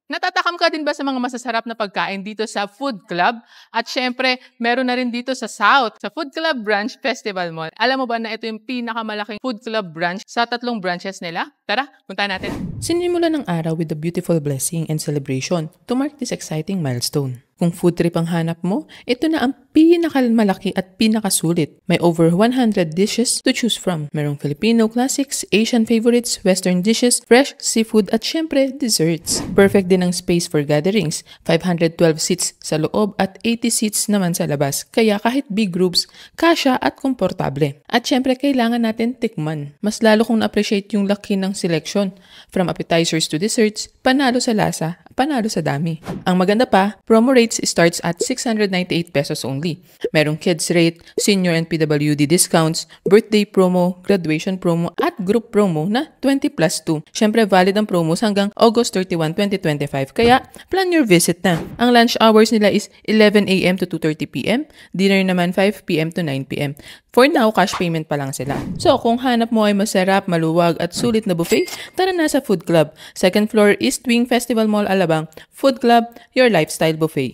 Natatakam ka din ba sa mga masasarap na pagkain dito sa Food Club? At syempre, meron na rin dito sa South, sa Food Club Branch Festival Mall. Alam mo ba na ito yung pinakamalaking Food Club branch sa 3 branches nila? Tara, punta natin. Sinimula ng araw with a beautiful blessing and celebration to mark this exciting milestone. Kung food trip ang hanap mo, ito na ang pinakamalaki at pinakasulit. May over 100 dishes to choose from. Merong Filipino classics, Asian favorites, Western dishes, fresh seafood at syempre desserts. Perfect din ang space for gatherings. 512 seats sa loob at 80 seats naman sa labas. Kaya kahit big groups, kasya at komportable. At syempre kailangan natin tikman. Mas lalo kung na-appreciate yung laki ng selection. From appetizers to desserts, panalo sa lasa, panalo sa dami. Ang maganda pa, promo rates starts at 698 pesos only. Merong kids rate, senior and PWD discounts, birthday promo, graduation promo, at group promo na 20+2. Syempre valid ang promos hanggang August 31, 2025. Kaya plan your visit na. Ang lunch hours nila is 11 a.m. to 2:30 p.m. Dinner naman 5 p.m. to 9 p.m. For now, cash payment pa lang sila. So kung hanap mo ay masarap, maluwag at sulit na buffet, tara na sa Food Club. Second floor, East Wing Festival Mall, Alabang. Food Club, your lifestyle buffet.